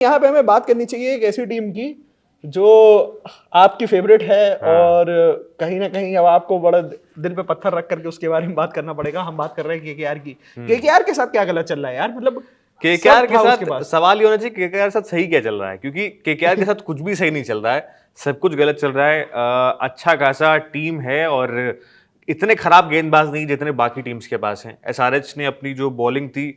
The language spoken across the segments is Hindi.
यहाँ पे हमें बात करनी चाहिए एक ऐसी टीम की जो आपकी फेवरेट है। हाँ। और कहीं ना कहीं अब आपको बड़ा दिल पे पत्थर रख करके उसके बारे में बात करना पड़ेगा। हम बात कर रहे हैं केकेआर की। केकेआर के साथ क्या गलत चल रहा है यार? मतलब केकेआर सब के था उसके साथ पास। सवाल ये होना चाहिए केकेआर के साथ सही क्या चल रहा है, क्योंकि केकेआर के साथ कुछ भी सही नहीं चल रहा है, सब कुछ गलत चल रहा है। अच्छा खासा टीम है और इतने खराब गेंदबाज नहीं जितने बाकी टीम्स के पास हैं। एसआरएच ने अपनी जो बॉलिंग थी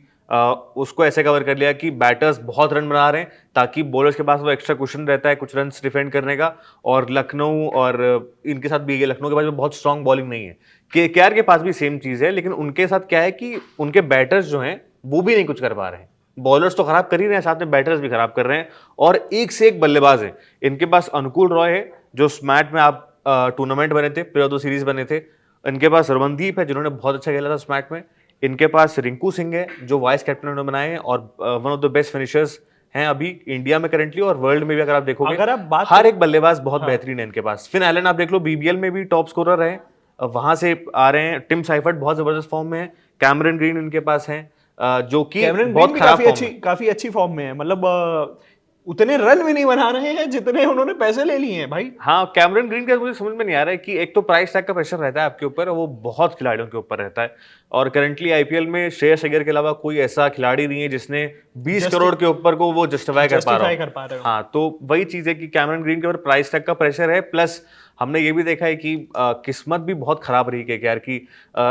उसको ऐसे कवर कर लिया कि बैटर्स बहुत रन बना रहे हैं ताकि बॉलर्स के पास वो एक्स्ट्रा क्वेश्चन रहता है कुछ रन डिफेंड करने का। और लखनऊ और इनके साथ भी, लखनऊ के पास भी बहुत स्ट्रांग बॉलिंग नहीं है। केकेआर के पास भी सेम चीज है, लेकिन उनके साथ क्या है कि उनके बैटर्स जो हैं वो भी नहीं कुछ कर पा रहे हैं। बॉलर्स तो खराब कर ही रहे हैं, साथ में बैटर्स भी खराब कर रहे हैं और एक से एक बल्लेबाज हैं। इनके पास अनुकूल रॉय है जो स्मैट में आप टूर्नामेंट बने थे, प्लेयर ऑफ द सीरीज बने थे। इनके पास रमनदीप है जिन्होंने बहुत अच्छा खेला था स्मैट में। इनके पास रिंकू सिंह है जो वाइस कैप्टन उन्होंने बनाए हैं और one of the best finishers हैं अभी इंडिया में करंटली और वर्ल्ड में भी। अगर आप देखोगे अगर आप बात हर एक बल्लेबाज बहुत हाँ। बेहतरीन है इनके पास। फिन एलन आप देख लो, बीबीएल में भी टॉप स्कोरर है, वहां से आ रहे हैं। टिम साइफर्ट बहुत जबरदस्त फॉर्म में है। कैमरन ग्रीन इनके पास है जो कि कैमरन ग्रीन बहुत भी खराब फॉर्म में। काफी अच्छी फॉर्म में है। मतलब उतने रन भी नहीं बना रहे हैं जितने उन्होंने पैसे ले लिए हैं भाई। हाँ, कैमरन ग्रीन का मुझे समझ में नहीं आ रहा है कि एक तो प्राइस टैग का प्रेशर रहता है आपके ऊपर, वो बहुत खिलाड़ियों के ऊपर रहता है। और करंटली आईपीएल में श्रेयस अय्यर के अलावा कोई ऐसा खिलाड़ी नहीं है जिसने 20 करोड़ के ऊपर को वो जस्टिफाई कर पा रहा हो। हाँ, तो वही चीज है कि कैमरन ग्रीन के ऊपर प्राइस टैग का प्रेशर है। प्लस हमने ये भी देखा है कि किस्मत भी बहुत खराब रही केकेआर की।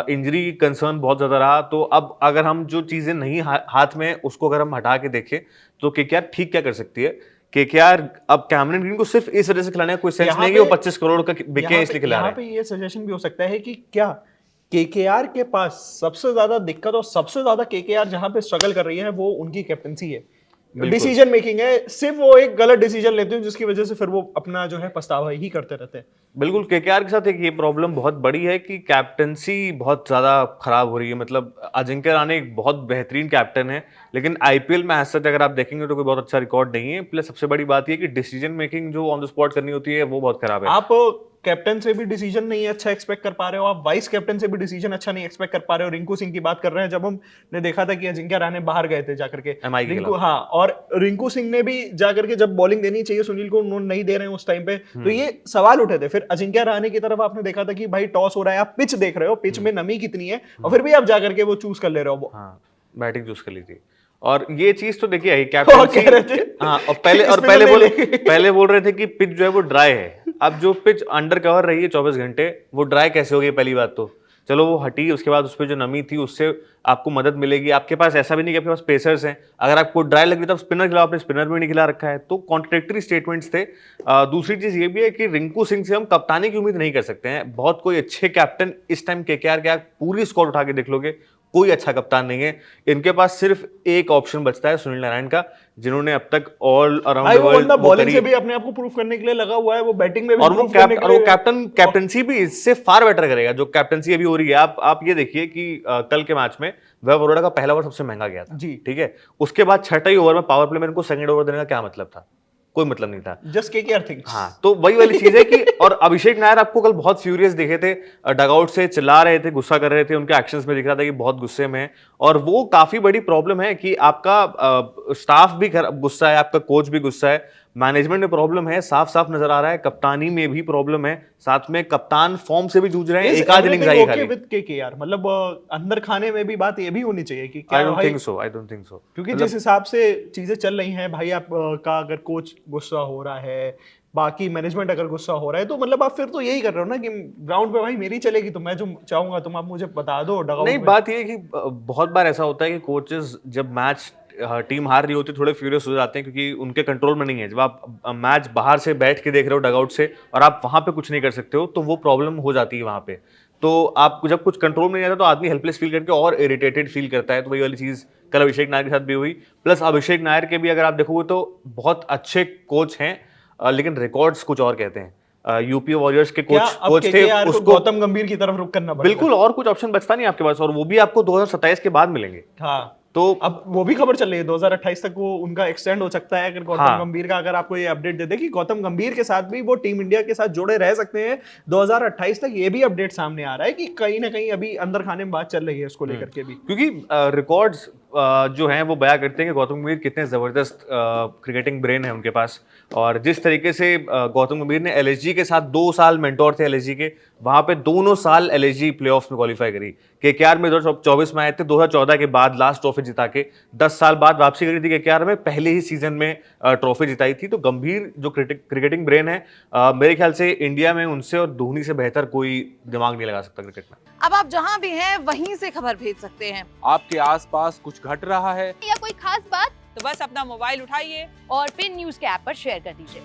इंजरी कंसर्न बहुत ज्यादा रहा। तो अब अगर हम जो चीजें नहीं हाथ में उसको अगर हम हटा के देखें तो केकेआर ठीक क्या कर सकती है। केकेआर अब कैमरन ग्रीन को सिर्फ इस वजह से खिलाने का कोई सेंस नहीं है कि वो 25 करोड़ का बिके इसलिए खिला रहे यहाँ हैं। पे ये सजेशन भी हो सकता है कि क्या केकेआर के पास सबसे ज्यादा दिक्कत और सबसे ज्यादा केकेआर जहां पे स्ट्रगल कर रही है वो उनकी कैप्टनसी है, डिसीजन मेकिंग है। सिर्फ वो एक गलत डिसीजन लेते हैं जिसकी वजह से फिर वो अपना जो है पछतावा ही करते रहते हैं। बिल्कुल, केकेआर के साथ एक ये प्रॉब्लम बहुत बड़ी है कि कैप्टनसी बहुत ज्यादा खराब हो रही है। मतलब अजिंक्य रहाणे एक बहुत बेहतरीन कैप्टन है, लेकिन आईपीएल में ऐसा अगर आप देखेंगे तो कोई बहुत अच्छा रिकॉर्ड नहीं है। प्लस सबसे बड़ी बात ये कि डिसीजन मेकिंग जो ऑन द स्पॉट करनी होती है वो बहुत खराब है। आप कैप्टन से भी डिसीजन नहीं अच्छा एक्सपेक्ट कर पा रहे हो, आप वाइस कैप्टन से भी डिसीजन अच्छा नहीं एक्सपेक्ट कर पा रहे हो। रिंकू सिंह की बात कर रहे हैं, जब हमने देखा था कि अजिंक्य रहाणे बाहर गए थे जाकर के एमआई के रिंकू, खिलाफ। हाँ, और रिंकू सिंह ने भी जाकर के जब बॉलिंग देनी चाहिए सुनील को उन्होंने नहीं दे रहे हैं उस टाइम पे, तो ये सवाल उठे थे। फिर अजिंक्य रहाणे की तरफ आपने देखा था कि भाई टॉस हो रहा है, आप पिच देख रहे हो, पिच में नमी कितनी है, और फिर भी आप जाकर के वो चूज कर ले रहे हो। हाँ, बैटिंग चूज कर ली थी। और ये चीज तो देखिए और कैप्टनसी। कह रहे थे हाँ, और पहले बोल रहे थे कि पिच जो है वो ड्राई है। अब जो पिच अंडर कवर रही है 24 घंटे, वो ड्राई कैसे हो गई? पहली बात तो चलो वो हटी, उसके बाद उस पर जो नमी थी उससे आपको मदद मिलेगी। आपके पास ऐसा भी नहीं कि आपके पास पेसर्स हैं, अगर आपको ड्राई लग रही तो स्पिनर खिलाओ, आपने स्पिनर भी नहीं खिला रखा है। तो कॉन्ट्रडिक्टरी स्टेटमेंट्स थे। दूसरी चीज ये भी है कि रिंकू सिंह से हम कप्तानी की उम्मीद नहीं कर सकते हैं। बहुत कोई अच्छे कैप्टन इस टाइम केकेआर के आप पूरी स्क्वाड उठा के देख लोगे, कोई अच्छा कप्तान नहीं है। इनके पास सिर्फ एक ऑप्शन बचता है सुनील नारायण का, जिन्होंने अब तक all around the world bowling से भी अपने आप को प्रूफ करने के लिए लगा हुआ है, वो बैटिंग में भी और वो प्रूफ करने के लिए कैप्टनसी भी इससे फार बेटर करेगा जो कैप्टनसी अभी हो रही है। आप ये देखिए कि कल के मैच में वैभव अरोड़ा का पहला ओवर सबसे महंगा गया था जी, ठीक है। उसके बाद छठा ही ओवर में पावर प्ले में इनको सेकंड ओवर देने का क्या मतलब था? कोई मतलब नहीं था। Just KKR things. हाँ, तो वही वाली चीज है कि और अभिषेक नायर आपको कल बहुत फ्यूरियस दिखे थे, डगआउट से चिल्ला रहे थे, गुस्सा कर रहे थे, उनके एक्शंस में दिख रहा था कि बहुत गुस्से में है। और वो काफी बड़ी प्रॉब्लम है कि आपका स्टाफ भी गुस्सा है, आपका कोच भी गुस्सा है, मैनेजमेंट में प्रॉब्लम है, साफ साफ नजर आ रहा है। कप्तानी में भी प्रॉब्लम है, साथ में कप्तान फॉर्म से भी जूझ रहे हैं। एक आध इनिंग्स आई खाली विद केकेआर, मतलब अंदर खाने में भी बात ये भी होनी चाहिए कि क्या आई डोंट भाई, think so, I don't think so. क्योंकि जिस हिसाब से चीजें चल रही हैं भाई, आप का अगर कोच गुस्सा हो रहा है, बाकी मैनेजमेंट अगर गुस्सा हो रहा है, तो मतलब आप फिर तो यही कर रहे हो ना कि ग्राउंड पे भाई मेरी चलेगी, तो मैं जो चाहूंगा तुम आप मुझे बता दो डगआउट नहीं, में। बात ये है कि बहुत बार ऐसा होता है कि कोचेस जब मैच टीम हार रही होती है थोड़े फ्यूरियस हो जाते हैं क्योंकि उनके कंट्रोल में नहीं है। जब आप मैच बाहर से बैठ के देख रहे हो डगआउट से और आप वहां पे कुछ नहीं कर सकते हो तो वो प्रॉब्लम हो जाती है वहां पे। तो आप जब कुछ कंट्रोल में नहीं आता तो आदमी हेल्पलेस फील करके और इरिटेटेड फील करता है। तो वही वाली चीज कल अभिषेक नायर के साथ भी हुई। प्लस अभिषेक नायर के भी अगर आप देखोगे तो बहुत अच्छे कोच हैं, लेकिन रिकॉर्ड्स कुछ और कहते हैं। यूपी वॉरियर्स के कोच थे, उसको गौतम गंभीर की तरफ रुख करना पड़ेगा। बिल्कुल, और कुछ ऑप्शन बचता नहीं आपके पास, और वो भी आपको 2027 के बाद मिलेंगे। हाँ, तो अब वो भी खबर चल रही है 2028 तक वो उनका एक्सटेंड हो सकता है अगर गौतम गंभीर का, अगर आपको ये अपडेट दे दे कि गौतम गंभीर के साथ भी वो टीम इंडिया के साथ जुड़े रह सकते हैं 2028 तक। ये भी अपडेट सामने आ रहा है कि कहीं ना कहीं अभी अंदर खाने में बात चल रही है इसको लेकर के भी, क्योंकि रिकॉर्ड्स जो हैं वो बयां करते हैं कि गौतम गंभीर कितने ज़बरदस्त क्रिकेटिंग ब्रेन है उनके पास। और जिस तरीके से गौतम गंभीर ने एलएसजी के साथ 2 साल मेंटोर थे एलएसजी के, वहां पे दोनों साल एलएसजी प्लेऑफ्स में क्वालिफाई करी। केकेआर में 2024 में आए थे, 2014 के बाद लास्ट ट्रॉफी जिता के 10 साल बाद वापसी करी थी केकेआर में, पहले ही सीजन में ट्रॉफी जिताई थी। तो गंभीर जो क्रिकेटिंग ब्रेन है, मेरे ख्याल से इंडिया में उनसे और धोनी से बेहतर कोई दिमाग नहीं लगा सकता क्रिकेट में। अब आप जहां भी हैं वहीं से खबर भेज सकते हैं। आपके आसपास कुछ घट रहा है या कोई खास बात तो बस अपना मोबाइल उठाइए और फिर न्यूज़ के ऐप पर शेयर कर दीजिए।